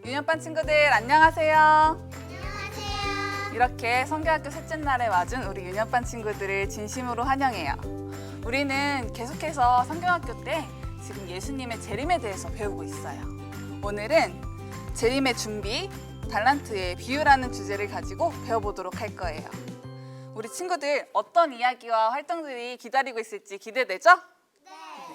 유년반 친구들 안녕하세요. 안녕하세요. 이렇게 성경학교 셋째 날에 와준 우리 유년반 친구들을 진심으로 환영해요. 우리는 계속해서 성경학교 때 지금 예수님의 재림에 대해서 배우고 있어요. 오늘은 재림의 준비, 달란트의 비유라는 주제를 가지고 배워보도록 할 거예요. 우리 친구들 어떤 이야기와 활동들이 기다리고 있을지 기대되죠?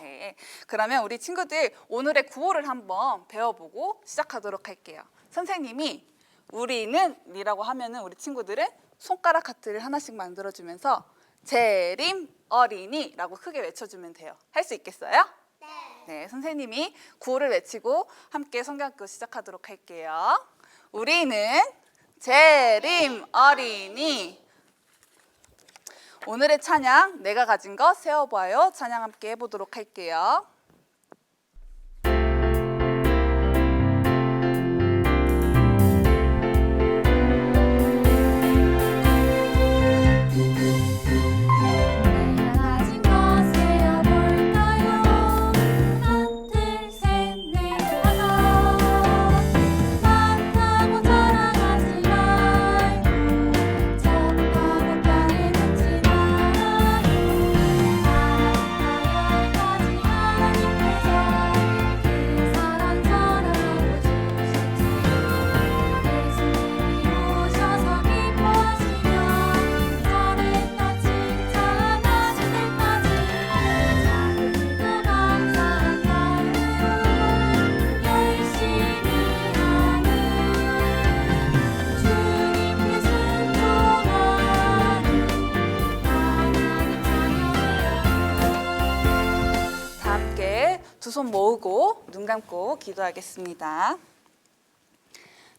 네. 그러면 우리 친구들 오늘의 구호를 한번 배워보고 시작하도록 할게요. 선생님이 우리는 이라고 하면은 우리 친구들은 손가락 하트를 하나씩 만들어주면서 재림 어린이라고 크게 외쳐주면 돼요. 할 수 있겠어요? 네, 선생님이 구호를 외치고 함께 성경학교 시작하도록 할게요. 우리는 재림 어린이. 오늘의 찬양 내가 가진 것 세워봐요. 찬양 함께 해보도록 할게요. 두 손 모으고 눈 감고 기도하겠습니다.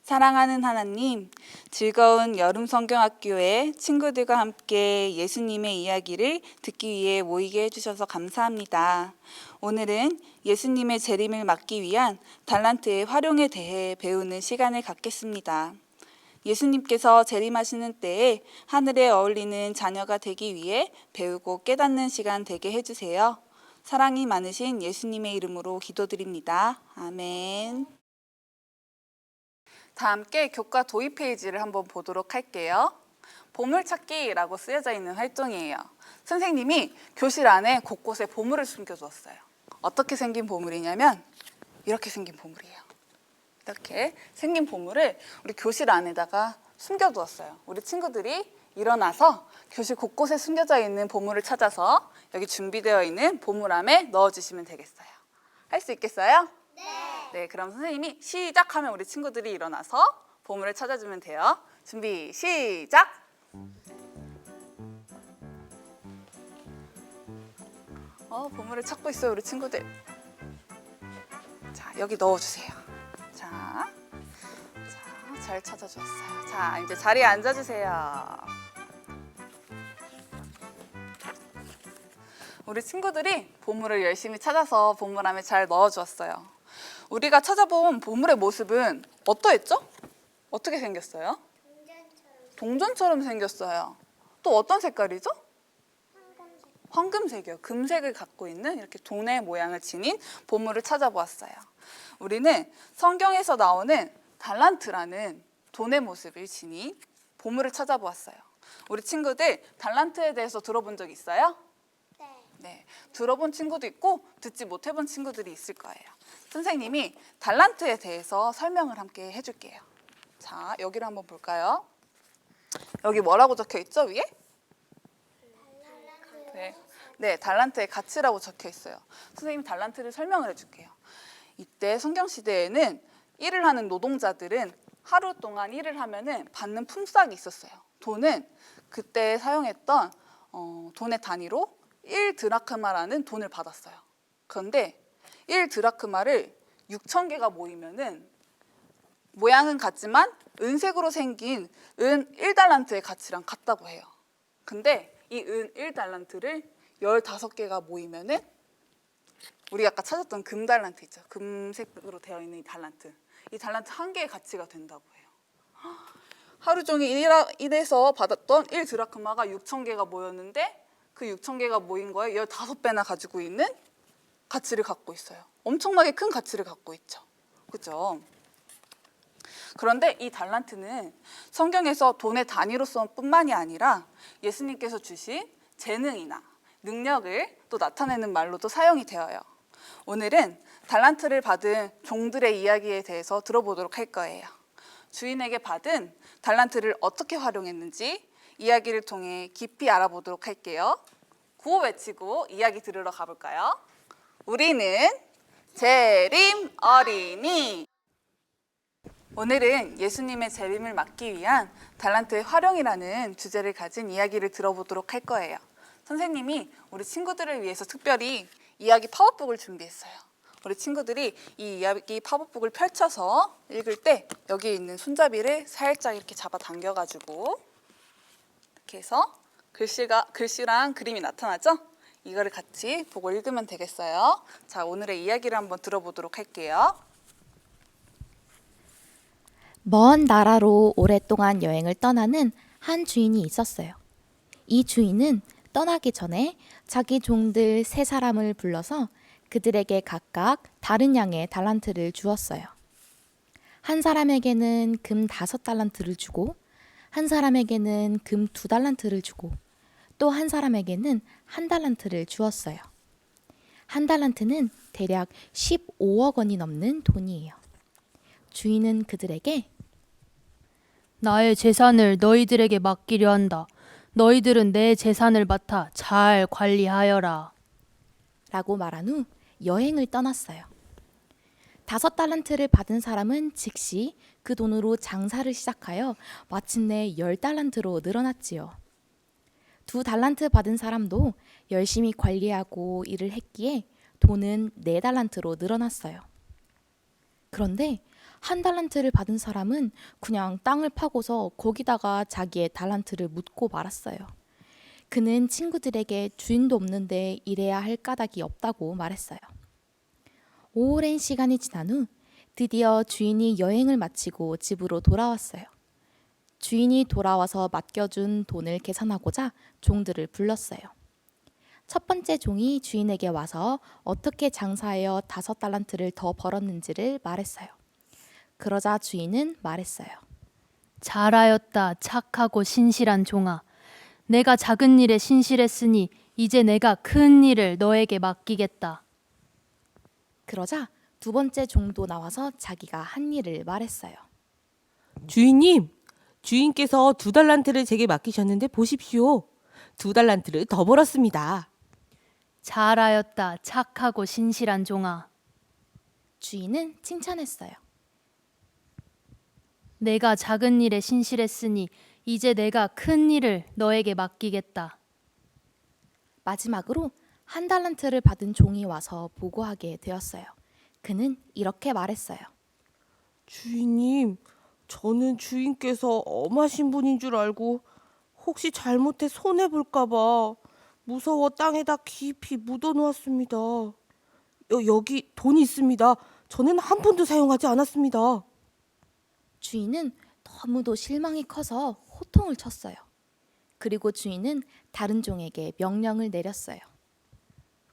사랑하는 하나님, 즐거운 여름 성경학교에 친구들과 함께 예수님의 이야기를 듣기 위해 모이게 해주셔서 감사합니다. 오늘은 예수님의 재림을 막기 위한 달란트의 활용에 대해 배우는 시간을 갖겠습니다. 예수님께서 재림하시는 때에 하늘에 어울리는 자녀가 되기 위해 배우고 깨닫는 시간 되게 해주세요. 사랑이 많으신 예수님의 이름으로 기도드립니다. 아멘. 다 함께 교과 도입 페이지를 한번 보도록 할게요. 보물찾기라고 쓰여져 있는 활동이에요. 선생님이 교실 안에 곳곳에 보물을 숨겨두었어요. 어떻게 생긴 보물이냐면 이렇게 생긴 보물이에요. 이렇게 생긴 보물을 우리 교실 안에다가 숨겨두었어요. 우리 친구들이 일어나서 교실 곳곳에 숨겨져 있는 보물을 찾아서 여기 준비되어 있는 보물함에 넣어주시면 되겠어요. 할 수 있겠어요? 네, 그럼 선생님이 시작하면 우리 친구들이 일어나서 보물을 찾아주면 돼요. 준비, 시작! 보물을 찾고 있어요, 우리 친구들. 자, 여기 넣어주세요. 자, 잘 찾아주었어요. 자, 이제 자리에 앉아주세요. 우리 친구들이 보물을 열심히 찾아서 보물함에 잘 넣어주었어요. 우리가 찾아본 보물의 모습은 어떠했죠? 어떻게 생겼어요? 동전처럼 생겼어요. 또 어떤 색깔이죠? 황금색이요. 금색을 갖고 있는 이렇게 돈의 모양을 지닌 보물을 찾아보았어요. 우리는 성경에서 나오는 달란트라는 돈의 모습을 지닌 보물을 찾아보았어요. 우리 친구들 달란트에 대해서 들어본 적 있어요? 네, 들어본 친구도 있고 듣지 못해본 친구들이 있을 거예요. 선생님이 달란트에 대해서 설명을 함께 해줄게요. 자, 여기를 한번 볼까요? 여기 뭐라고 적혀 있죠, 위에? 네, 달란트의 가치라고 적혀 있어요. 선생님이 달란트를 설명을 해줄게요. 이때 성경시대에는 일을 하는 노동자들은 하루 동안 일을 하면은 받는 품삯이 있었어요. 돈은 그때 사용했던 돈의 단위로 1드라크마라는 돈을 받았어요. 그런데 1드라크마를 6,000개가 모이면은 모양은 같지만 은색으로 생긴 은 1달란트의 가치랑 같다고 해요. 근데 이 은 1달란트를 15개가 모이면은 우리가 아까 찾았던 금달란트 있죠. 금색으로 되어 있는 이 달란트 한 개의 가치가 된다고 해요. 하루 종일 일해서 받았던 1드라크마가 6,000개가 모였는데 그 6,000개가 모인 거에 15배나 가지고 있는 가치를 갖고 있어요. 엄청나게 큰 가치를 갖고 있죠. 그죠? 그런데 이 달란트는 성경에서 돈의 단위로서뿐만이 아니라 예수님께서 주신 재능이나 능력을 또 나타내는 말로도 사용이 되어요. 오늘은 달란트를 받은 종들의 이야기에 대해서 들어보도록 할 거예요. 주인에게 받은 달란트를 어떻게 활용했는지 이야기를 통해 깊이 알아보도록 할게요. 구호 외치고 이야기 들으러 가볼까요? 우리는 재림 어린이. 오늘은 예수님의 재림을 막기 위한 달란트의 활용이라는 주제를 가진 이야기를 들어보도록 할 거예요. 선생님이 우리 친구들을 위해서 특별히 이야기 팝업북을 준비했어요. 우리 친구들이 이 이야기 팝업북을 펼쳐서 읽을 때 여기 있는 손잡이를 살짝 이렇게 잡아 당겨가지고 이렇게 해서 글씨랑 그림이 나타나죠? 이거를 같이 보고 읽으면 되겠어요. 자, 오늘의 이야기를 한번 들어보도록 할게요. 먼 나라로 오랫동안 여행을 떠나는 한 주인이 있었어요. 이 주인은 떠나기 전에 자기 종들 3사람을 불러서 그들에게 각각 다른 양의 달란트를 주었어요. 한 사람에게는 금 5달란트를 주고, 한 사람에게는 금 2달란트를 주고, 또 한 사람에게는 1달란트를 주었어요. 1달란트는 대략 15억 원이 넘는 돈이에요. 주인은 그들에게 나의 재산을 너희들에게 맡기려 한다. 너희들은 내 재산을 맡아 잘 관리하여라. 라고 말한 후 여행을 떠났어요. 5달란트를 받은 사람은 즉시 그 돈으로 장사를 시작하여 마침내 10달란트로 늘어났지요. 2달란트 받은 사람도 열심히 관리하고 일을 했기에 돈은 4달란트로 늘어났어요. 그런데 1달란트를 받은 사람은 그냥 땅을 파고서 거기다가 자기의 달란트를 묻고 말았어요. 그는 친구들에게 주인도 없는데 일해야 할 까닭이 없다고 말했어요. 오랜 시간이 지난 후 드디어 주인이 여행을 마치고 집으로 돌아왔어요. 주인이 돌아와서 맡겨준 돈을 계산하고자 종들을 불렀어요. 첫 번째 종이 주인에게 와서 어떻게 장사하여 5달란트를 더 벌었는지를 말했어요. 그러자 주인은 말했어요. 잘하였다, 착하고 신실한 종아. 내가 작은 일에 신실했으니 이제 내가 큰 일을 너에게 맡기겠다. 그러자 2번째 종도 나와서 자기가 한 일을 말했어요. 주인님, 주인께서 2달란트를 제게 맡기셨는데 보십시오. 2달란트를 더 벌었습니다. 잘하였다, 착하고 신실한 종아. 주인은 칭찬했어요. 내가 작은 일에 신실했으니 이제 내가 큰 일을 너에게 맡기겠다. 마지막으로 1달란트를 받은 종이 와서 보고하게 되었어요. 그는 이렇게 말했어요. 주인님, 저는 주인께서 엄하신 분인 줄 알고 혹시 잘못해 손해볼까 봐 무서워 땅에다 깊이 묻어놓았습니다. 여기 돈이 있습니다. 저는 한 푼도 사용하지 않았습니다. 주인은 너무도 실망이 커서 호통을 쳤어요. 그리고 주인은 다른 종에게 명령을 내렸어요.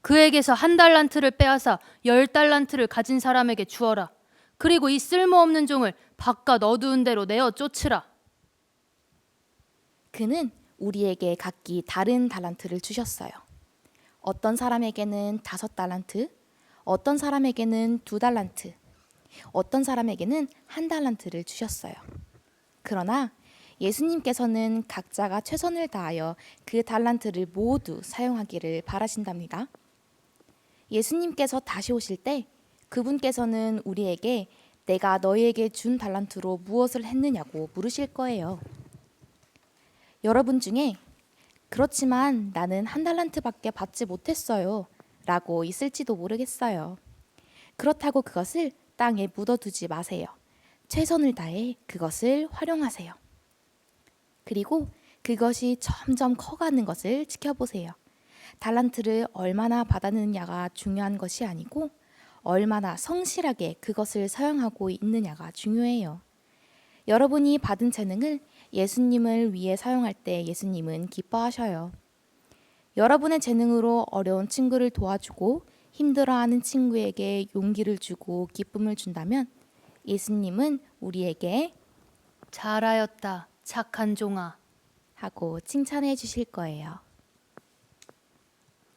그에게서 1달란트를 빼앗아 10달란트를 가진 사람에게 주어라. 그리고 이 쓸모없는 종을 바깥 어두운 데로 내어 쫓으라. 그는 우리에게 각기 다른 달란트를 주셨어요. 어떤 사람에게는 5달란트, 어떤 사람에게는 2달란트, 어떤 사람에게는 1달란트를 주셨어요. 그러나 예수님께서는 각자가 최선을 다하여 그 달란트를 모두 사용하기를 바라신답니다. 예수님께서 다시 오실 때 그분께서는 우리에게 내가 너희에게 준 달란트로 무엇을 했느냐고 물으실 거예요. 여러분 중에 그렇지만 나는 1달란트밖에 받지 못했어요 라고 있을지도 모르겠어요. 그렇다고 그것을 땅에 묻어두지 마세요. 최선을 다해 그것을 활용하세요. 그리고 그것이 점점 커가는 것을 지켜보세요. 달란트를 얼마나 받았느냐가 중요한 것이 아니고 얼마나 성실하게 그것을 사용하고 있느냐가 중요해요. 여러분이 받은 재능을 예수님을 위해 사용할 때 예수님은 기뻐하셔요. 여러분의 재능으로 어려운 친구를 도와주고 힘들어하는 친구에게 용기를 주고 기쁨을 준다면 예수님은 우리에게 잘하였다, 착한 종아. 하고 칭찬해 주실 거예요.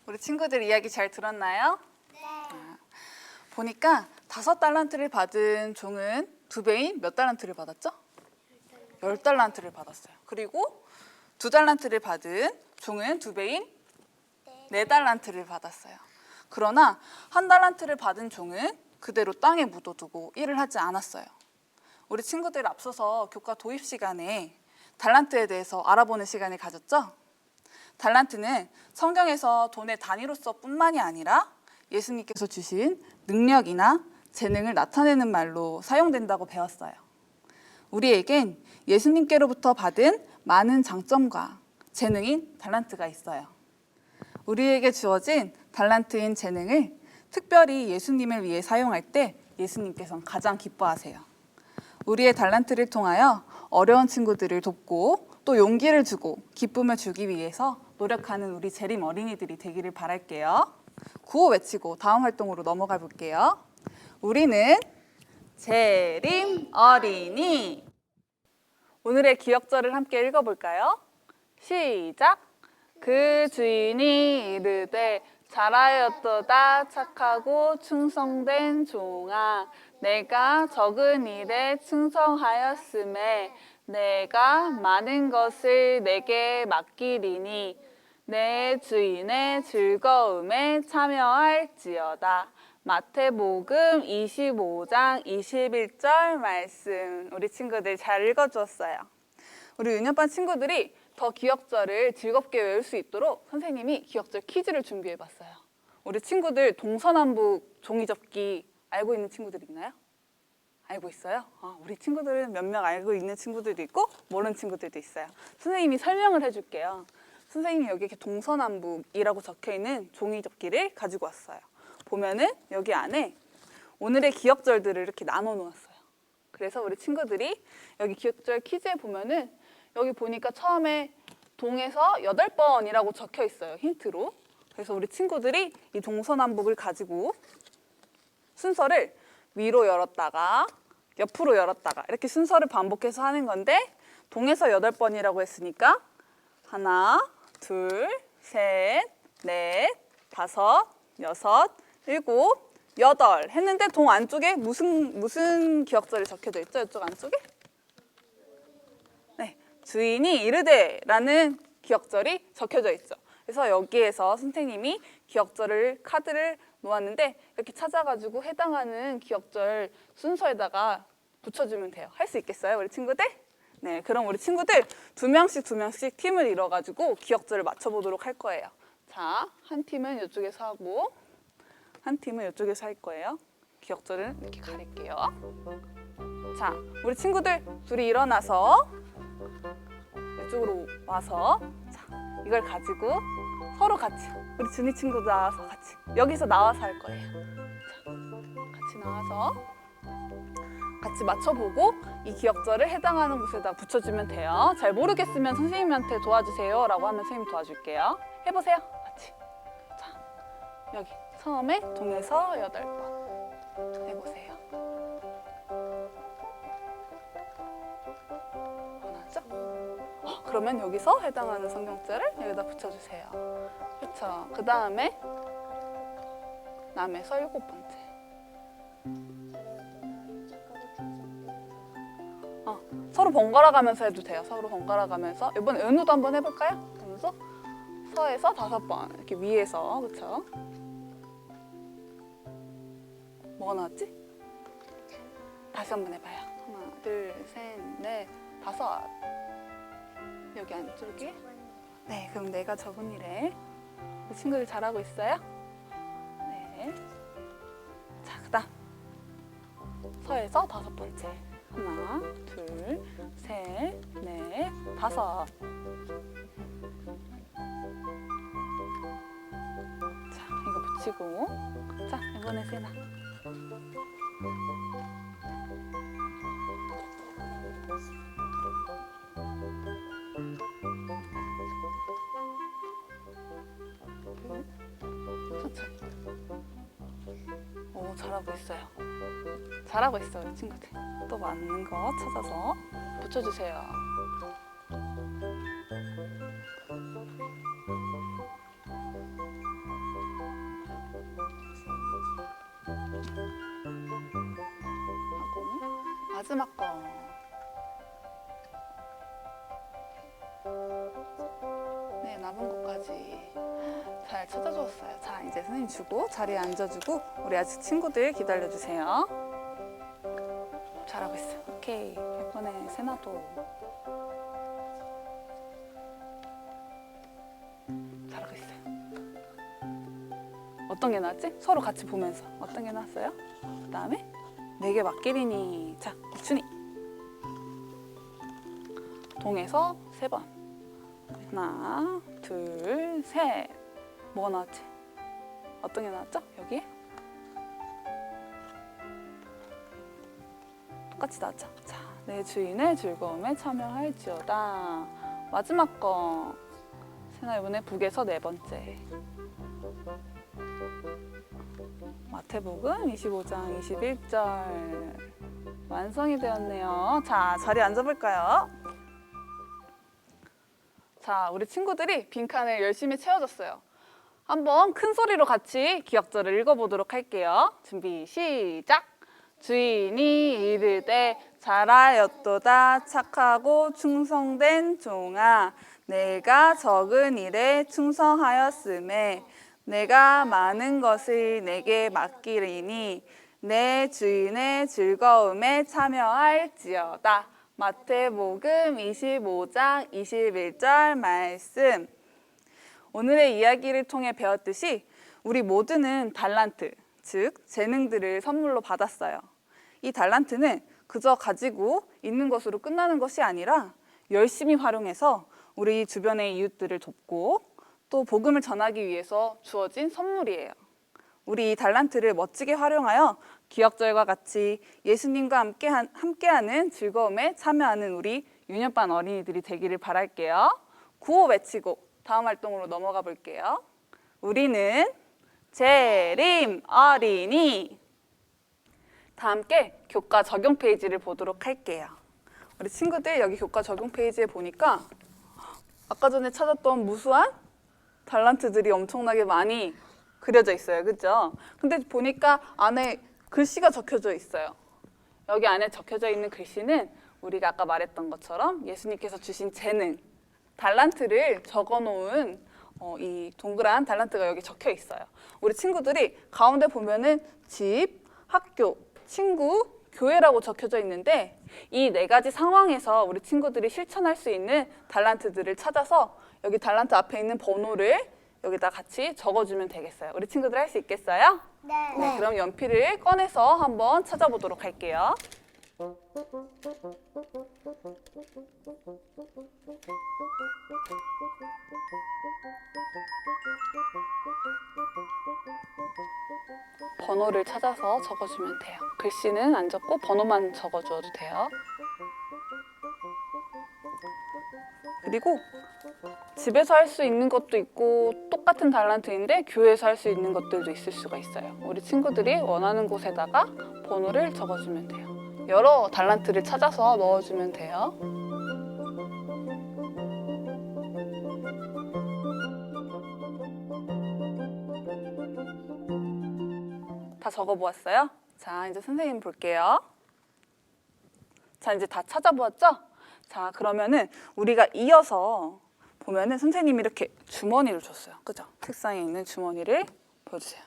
우리 친구들 이야기 잘 들었나요? 네. 보니까 5달란트를 받은 종은 2배인 몇 달란트를 받았죠? 10달란트를 받았어요. 그리고 2달란트를 받은 종은 2배인 4달란트를 받았어요. 그러나 1달란트를 받은 종은 그대로 땅에 묻어두고 일을 하지 않았어요. 우리 친구들 앞서서 교과 도입 시간에 달란트에 대해서 알아보는 시간을 가졌죠? 달란트는 성경에서 돈의 단위로서 뿐만이 아니라 예수님께서 주신 능력이나 재능을 나타내는 말로 사용된다고 배웠어요. 우리에겐 예수님께로부터 받은 많은 장점과 재능인 달란트가 있어요. 우리에게 주어진 달란트인 재능을 특별히 예수님을 위해 사용할 때 예수님께서는 가장 기뻐하세요. 우리의 달란트를 통하여 어려운 친구들을 돕고 또 용기를 주고 기쁨을 주기 위해서 노력하는 우리 재림 어린이들이 되기를 바랄게요. 구호 외치고 다음 활동으로 넘어가 볼게요. 우리는 재림 어린이. 오늘의 기억절을 함께 읽어볼까요? 시작. 그 주인이 이르되 잘하였도다 착하고 충성된 종아, 내가 적은 일에 충성하였음에 내가 많은 것을 내게 맡기리니 내 주인의 즐거움에 참여할지어다. 마태복음 25장 21절 말씀. 우리 친구들 잘 읽어주었어요. 우리 은연반 친구들이 더 기억절을 즐겁게 외울 수 있도록 선생님이 기억절 퀴즈를 준비해봤어요. 우리 친구들 동서남북 종이접기 알고 있는 친구들 있나요? 알고 있어요? 우리 친구들은 몇 명 알고 있는 친구들도 있고 모르는 친구들도 있어요. 선생님이 설명을 해줄게요. 선생님이 여기 이렇게 동서남북이라고 적혀있는 종이접기를 가지고 왔어요. 보면은 여기 안에 오늘의 기억절들을 이렇게 나눠 놓았어요. 그래서 우리 친구들이 여기 기억절 퀴즈에 보면은 여기 보니까 처음에 동에서 8번이라고 적혀 있어요. 힌트로. 그래서 우리 친구들이 이 동서남북을 가지고 순서를 위로 열었다가 옆으로 열었다가 이렇게 순서를 반복해서 하는 건데 동에서 8번이라고 했으니까 하나, 둘, 셋, 넷, 다섯, 여섯, 일곱, 여덟 했는데 동 안쪽에 무슨 기억절이 적혀져 있죠? 이쪽 안쪽에? 네, 주인이 이르되라는 기억절이 적혀져 있죠. 그래서 여기에서 선생님이 기억절을 카드를 놓았는데 이렇게 찾아가지고 해당하는 기억절 순서에다가 붙여주면 돼요. 할 수 있겠어요, 우리 친구들? 네, 그럼 우리 친구들 2명씩 팀을 이뤄가지고 기억절을 맞춰보도록 할 거예요. 자, 한 팀은 이쪽에서 하고 한 팀은 이쪽에서 할 거예요. 기억절을 이렇게 가릴게요. 자, 우리 친구들 둘이 일어나서 이쪽으로 와서 자, 이걸 가지고 서로 같이 우리 준이 친구도 나와서 같이 여기서 나와서 할 거예요. 자, 같이 나와서 같이 맞춰보고 이 기억절을 해당하는 곳에다 붙여주면 돼요. 잘 모르겠으면 선생님한테 도와주세요 라고 하면 선생님이 도와줄게요. 해보세요. 같이. 자, 여기 처음에 동에서 8번 해보세요. 원하죠? 그러면 여기서 해당하는 성경절을 여기다 붙여주세요. 그렇죠. 그 다음에 남에서 7번째. 서로 번갈아 가면서 해도 돼요. 서로 번갈아 가면서. 이번에 은우도 한번 해볼까요? 그러면서 서에서 5번 이렇게 위에서. 그렇죠? 뭐가 나왔지? 다시 한번 해봐요. 하나, 둘, 셋, 넷, 5. 여기 안쪽에. 네, 그럼 내가 적은 일에 우리 친구들 잘하고 있어요? 네. 자, 그다음 서에서 5번째. 하나, 둘, 셋, 넷, 5. 자, 이거 붙이고. 자, 이번에 세나. 천천히. 오, 잘하고 있어요. 잘하고 있어 우리 친구들. 또 맞는 거 찾아서 붙여주세요. 하고 마지막 거. 네, 남은 것까지 잘 찾아주었어요. 자, 이제 선생님 주고 자리에 앉아주고 우리 아직 친구들 기다려주세요. 잘하고 있어요. 오케이. 이번에 세나도 잘하고 있어요. 어떤 게 나왔지? 서로 같이 보면서 어떤 게 나왔어요? 그 다음에 4개 맞기리니. 자, 이춘이 동에서 3번. 하나, 둘, 셋. 뭐가 나왔지? 어떤 게 나왔죠? 여기에? 똑같이 나왔죠? 자, 내 주인의 즐거움에 참여할지어다. 마지막 거. 세나 이번에 북에서 4번째. 마태복음 25장 21절. 완성이 되었네요. 자, 자리에 앉아볼까요? 자, 우리 친구들이 빈칸을 열심히 채워줬어요. 한번 큰 소리로 같이 기억절을 읽어보도록 할게요. 준비, 시작! 주인이 이르되 잘하였도다 착하고 충성된 종아, 내가 적은 일에 충성하였음에 내가 많은 것을 내게 맡기리니 내 주인의 즐거움에 참여할지어다. 마태복음 25장 21절 말씀. 오늘의 이야기를 통해 배웠듯이 우리 모두는 달란트, 즉 재능들을 선물로 받았어요. 이 달란트는 그저 가지고 있는 것으로 끝나는 것이 아니라 열심히 활용해서 우리 주변의 이웃들을 돕고 또 복음을 전하기 위해서 주어진 선물이에요. 우리 이 달란트를 멋지게 활용하여 기억절과 같이 예수님과 함께하는 즐거움에 참여하는 우리 유년반 어린이들이 되기를 바랄게요. 구호 외치고 다음 활동으로 넘어가 볼게요. 우리는 재림 어린이. 다 함께 교과 적용 페이지를 보도록 할게요. 우리 친구들 여기 교과 적용 페이지에 보니까 아까 전에 찾았던 무수한 달란트들이 엄청나게 많이 그려져 있어요. 그죠? 근데 보니까 안에 글씨가 적혀져 있어요. 여기 안에 적혀져 있는 글씨는 우리가 아까 말했던 것처럼 예수님께서 주신 재능, 달란트를 적어놓은 이 동그란 달란트가 여기 적혀 있어요. 우리 친구들이 가운데 보면은 집, 학교, 친구, 교회라고 적혀져 있는데 이 4가지 상황에서 우리 친구들이 실천할 수 있는 달란트들을 찾아서 여기 달란트 앞에 있는 번호를 여기다 같이 적어주면 되겠어요. 우리 친구들 할 수 있겠어요? 네. 그럼 연필을 꺼내서 한번 찾아보도록 할게요. 번호를 찾아서 적어주면 돼요. 글씨는 안 적고 번호만 적어주어도 돼요. 그리고 집에서 할 수 있는 것도 있고 똑같은 달란트인데 교회에서 할 수 있는 것들도 있을 수가 있어요. 우리 친구들이 원하는 곳에다가 번호를 적어주면 돼요. 여러 달란트를 찾아서 넣어주면 돼요. 다 적어보았어요? 자, 이제 선생님 볼게요. 자, 이제 다 찾아보았죠? 자, 그러면은 우리가 이어서 보면은 선생님이 이렇게 주머니를 줬어요. 그죠? 책상에 있는 주머니를 보여주세요.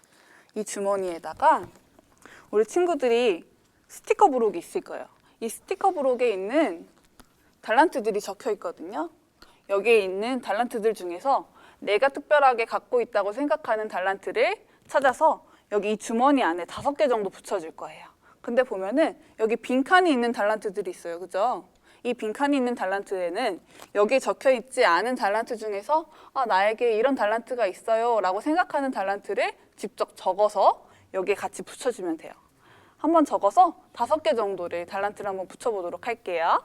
이 주머니에다가 우리 친구들이 스티커 부록이 있을 거예요. 이 스티커 부록에 있는 달란트들이 적혀 있거든요. 여기에 있는 달란트들 중에서 내가 특별하게 갖고 있다고 생각하는 달란트를 찾아서 여기 이 주머니 안에 5개 정도 붙여줄 거예요. 근데 보면은 여기 빈칸이 있는 달란트들이 있어요. 그죠? 이 빈칸이 있는 달란트에는 여기에 적혀 있지 않은 달란트 중에서 나에게 이런 달란트가 있어요 라고 생각하는 달란트를 직접 적어서 여기에 같이 붙여주면 돼요. 한번 적어서 5개 정도를 달란트를 한번 붙여보도록 할게요.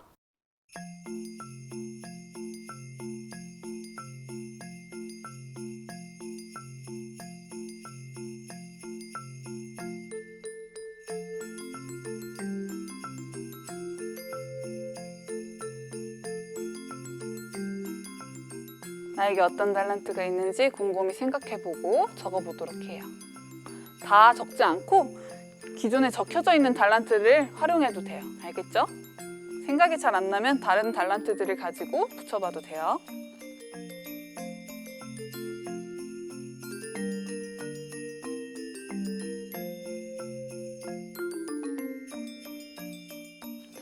나에게 어떤 달란트가 있는지 곰곰이 생각해보고 적어보도록 해요. 다 적지 않고 기존에 적혀져 있는 달란트를 활용해도 돼요. 알겠죠? 생각이 잘 안 나면 다른 달란트들을 가지고 붙여봐도 돼요.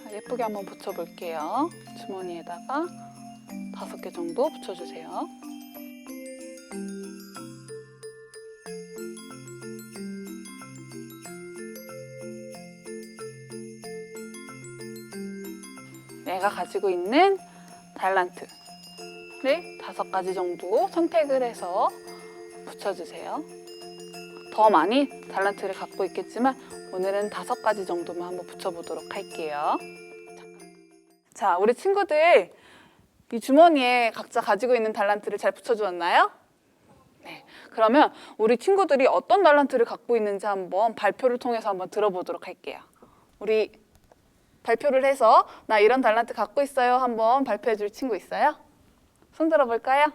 자, 예쁘게 한번 붙여볼게요. 주머니에다가 5개 정도 붙여주세요. 내가 가지고 있는 달란트를 5가지 정도 선택을 해서 붙여주세요. 더 많이 달란트를 갖고 있겠지만 오늘은 5가지 정도만 한번 붙여보도록 할게요. 자, 우리 친구들 이 주머니에 각자 가지고 있는 달란트를 잘 붙여주었나요? 네. 그러면 우리 친구들이 어떤 달란트를 갖고 있는지 한번 발표를 통해서 한번 들어보도록 할게요. 우리 발표를 해서 나 이런 달란트 갖고 있어요 한번 발표해 줄 친구 있어요? 손 들어볼까요?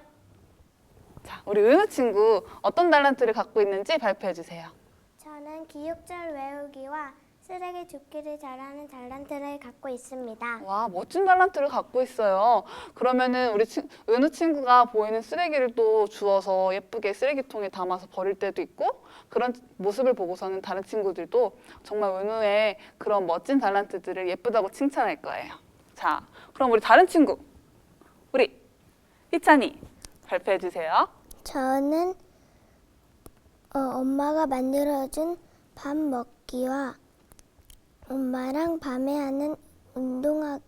자, 우리 은우 친구 어떤 달란트를 갖고 있는지 발표해 주세요. 저는 기억절 외우기와 쓰레기 줍기를 잘하는 달란트를 갖고 있습니다. 와, 멋진 달란트를 갖고 있어요. 그러면은 우리 은우 친구가 보이는 쓰레기를 또 주워서 예쁘게 쓰레기통에 담아서 버릴 때도 있고, 그런 모습을 보고서는 다른 친구들도 정말 은우의 그런 멋진 달란트들을 예쁘다고 칭찬할 거예요. 자, 그럼 우리 다른 친구, 우리 희찬이 발표해 주세요. 저는 엄마가 만들어준 밥 먹기와 엄마랑 밤에 하는 운동하기입니다.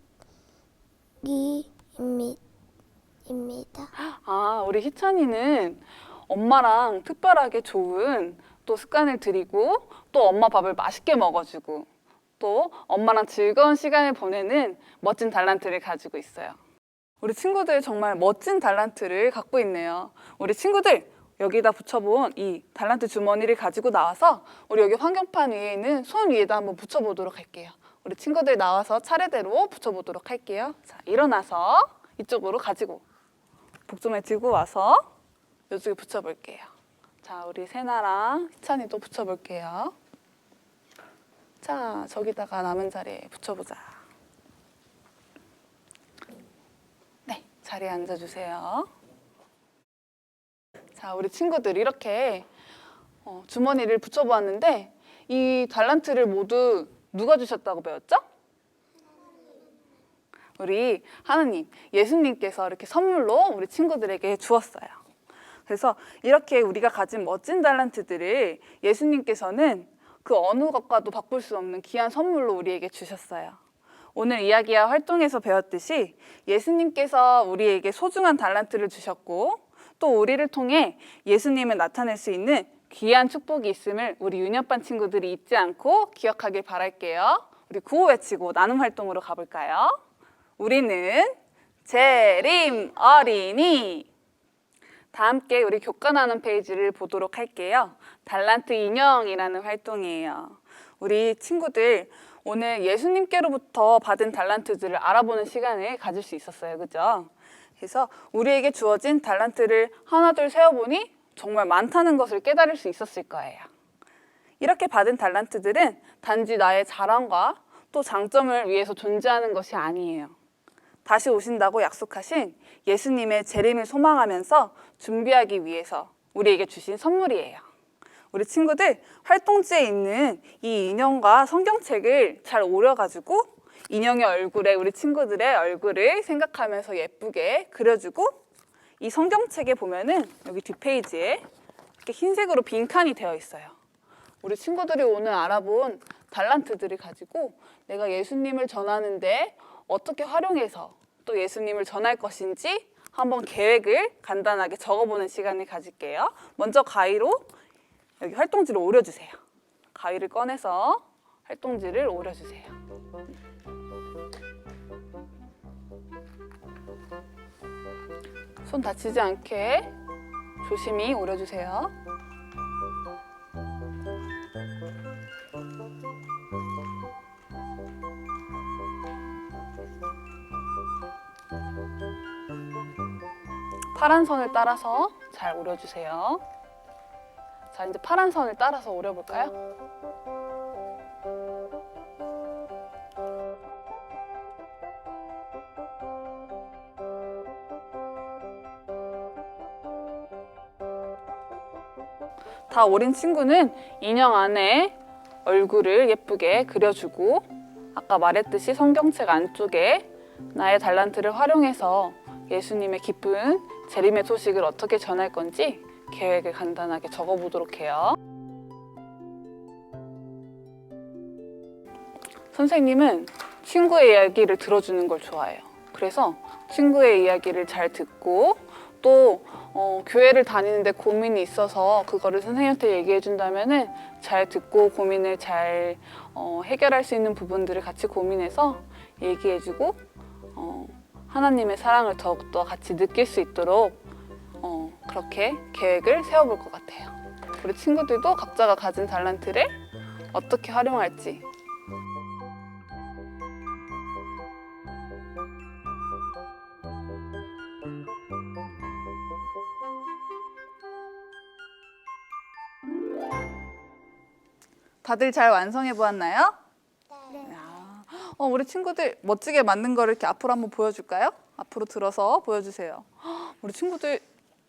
아, 우리 희찬이는 엄마랑 특별하게 좋은 또 습관을 들이고 또 엄마 밥을 맛있게 먹어주고 또 엄마랑 즐거운 시간을 보내는 멋진 달란트를 가지고 있어요. 우리 친구들 정말 멋진 달란트를 갖고 있네요. 우리 친구들 여기다 붙여본 이 달란트 주머니를 가지고 나와서 우리 여기 환경판 위에 있는 손 위에다 한번 붙여보도록 할게요. 우리 친구들 나와서 차례대로 붙여보도록 할게요. 자, 일어나서 이쪽으로 가지고 복점에 들고 와서 이쪽에 붙여볼게요. 자, 우리 세나랑 희찬이도 붙여볼게요. 자, 저기다가 남은 자리에 붙여보자. 네, 자리에 앉아주세요. 자, 우리 친구들 이렇게 주머니를 붙여보았는데 이 달란트를 모두 누가 주셨다고 배웠죠? 우리 하느님, 예수님께서 이렇게 선물로 우리 친구들에게 주었어요. 그래서 이렇게 우리가 가진 멋진 달란트들을 예수님께서는 그 어느 것과도 바꿀 수 없는 귀한 선물로 우리에게 주셨어요. 오늘 이야기와 활동에서 배웠듯이 예수님께서 우리에게 소중한 달란트를 주셨고 또 우리를 통해 예수님을 나타낼 수 있는 귀한 축복이 있음을 우리 유년반 친구들이 잊지 않고 기억하길 바랄게요. 우리 구호 외치고 나눔 활동으로 가볼까요? 우리는 재림 어린이. 다 함께 우리 교과 나눔 페이지를 보도록 할게요. 달란트 인형이라는 활동이에요. 우리 친구들 오늘 예수님께로부터 받은 달란트들을 알아보는 시간을 가질 수 있었어요. 그죠? 그래서 우리에게 주어진 달란트를 하나둘 세어보니 정말 많다는 것을 깨달을 수 있었을 거예요. 이렇게 받은 달란트들은 단지 나의 자랑과 또 장점을 위해서 존재하는 것이 아니에요. 다시 오신다고 약속하신 예수님의 재림을 소망하면서 준비하기 위해서 우리에게 주신 선물이에요. 우리 친구들 활동지에 있는 이 인형과 성경책을 잘 오려가지고 인형의 얼굴에 우리 친구들의 얼굴을 생각하면서 예쁘게 그려주고 이 성경책에 보면은 여기 뒷페이지에 이렇게 흰색으로 빈칸이 되어 있어요. 우리 친구들이 오늘 알아본 달란트들을 가지고 내가 예수님을 전하는데 어떻게 활용해서 또 예수님을 전할 것인지 한번 계획을 간단하게 적어보는 시간을 가질게요. 먼저 가위로 여기 활동지를 오려주세요. 가위를 꺼내서 활동지를 오려주세요. 손 다치지 않게 조심히 오려주세요. 파란 선을 따라서 잘 오려주세요. 자, 이제 파란 선을 따라서 오려볼까요? 다 오린 친구는 인형 안에 얼굴을 예쁘게 그려주고, 아까 말했듯이 성경책 안쪽에 나의 달란트를 활용해서 예수님의 기쁜 재림의 소식을 어떻게 전할 건지 계획을 간단하게 적어보도록 해요. 선생님은 친구의 이야기를 들어주는 걸 좋아해요. 그래서 친구의 이야기를 잘 듣고, 또 교회를 다니는데 고민이 있어서 그거를 선생님한테 얘기해 준다면은 잘 듣고 고민을 잘 해결할 수 있는 부분들을 같이 고민해서 얘기해주고, 하나님의 사랑을 더욱더 같이 느낄 수 있도록 그렇게 계획을 세워볼 것 같아요. 우리 친구들도 각자가 가진 달란트를 어떻게 활용할지 다들 잘 완성해 보았나요? 네. 우리 친구들 멋지게 만든 거를 이렇게 앞으로 한번 보여줄까요? 앞으로 들어서 보여주세요. 우리 친구들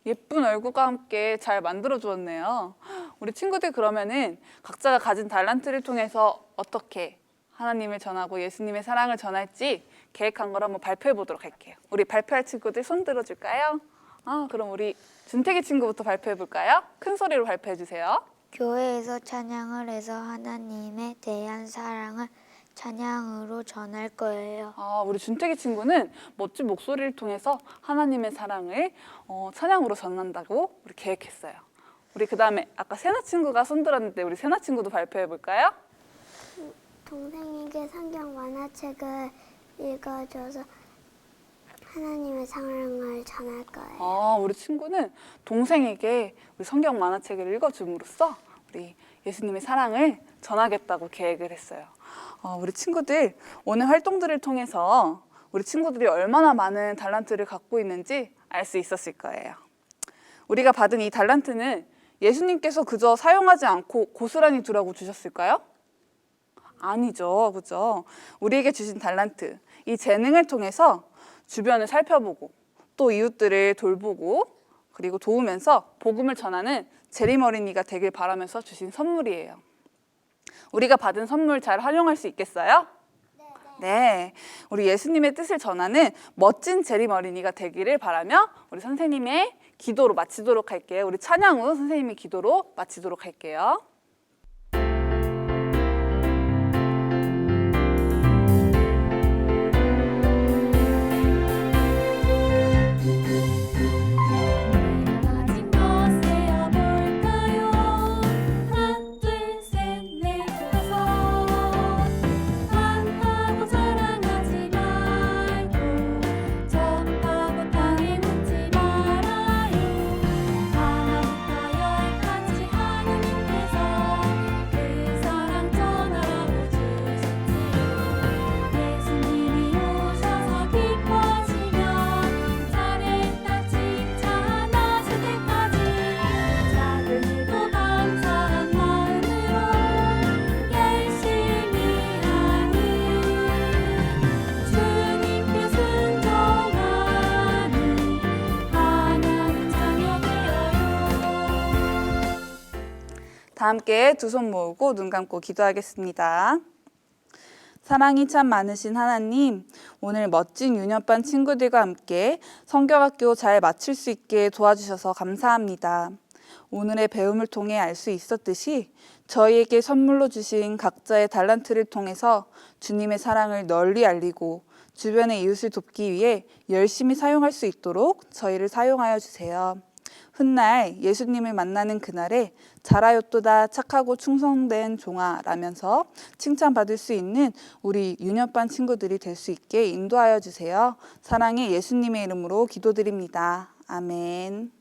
예쁜 얼굴과 함께 잘 만들어 주었네요. 우리 친구들 그러면은 각자가 가진 달란트를 통해서 어떻게 하나님을 전하고 예수님의 사랑을 전할지 계획한 걸 한번 발표해 보도록 할게요. 우리 발표할 친구들 손 들어줄까요? 그럼 우리 준택이 친구부터 발표해 볼까요? 큰 소리로 발표해 주세요. 교회에서 찬양을 해서 하나님에 대한 사랑을 찬양으로 전할 거예요. 우리 준택이 친구는 멋진 목소리를 통해서 하나님의 사랑을 찬양으로 전한다고 우리 계획했어요. 우리 그 다음에 아까 세나 친구가 손 들었는데 우리 세나 친구도 발표해 볼까요? 동생에게 성경 만화책을 읽어줘서 하나님의 사랑을 전할 거예요. 우리 친구는 동생에게 우리 성경 만화책을 읽어줌으로써 우리 예수님의 사랑을 전하겠다고 계획을 했어요. 우리 친구들 오늘 활동들을 통해서 우리 친구들이 얼마나 많은 달란트를 갖고 있는지 알 수 있었을 거예요. 우리가 받은 이 달란트는 예수님께서 그저 사용하지 않고 고스란히 두라고 주셨을까요? 아니죠, 그죠? 우리에게 주신 달란트, 이 재능을 통해서 주변을 살펴보고 또 이웃들을 돌보고 그리고 도우면서 복음을 전하는 재림 어린이가 되길 바라면서 주신 선물이에요. 우리가 받은 선물 잘 활용할 수 있겠어요? 네. 우리 예수님의 뜻을 전하는 멋진 재림 어린이가 되기를 바라며 우리 선생님의 기도로 마치도록 할게요. 우리 찬양 후 선생님의 기도로 마치도록 할게요. 다 함께 두 손 모으고 눈 감고 기도하겠습니다. 사랑이 참 많으신 하나님, 오늘 멋진 유년반 친구들과 함께 성경학교 잘 마칠 수 있게 도와주셔서 감사합니다. 오늘의 배움을 통해 알 수 있었듯이 저희에게 선물로 주신 각자의 달란트를 통해서 주님의 사랑을 널리 알리고 주변의 이웃을 돕기 위해 열심히 사용할 수 있도록 저희를 사용하여 주세요. 훗날 예수님을 만나는 그날에 잘하였도다 착하고 충성된 종아라면서 칭찬받을 수 있는 우리 유년반 친구들이 될 수 있게 인도하여 주세요. 사랑의 예수님의 이름으로 기도드립니다. 아멘.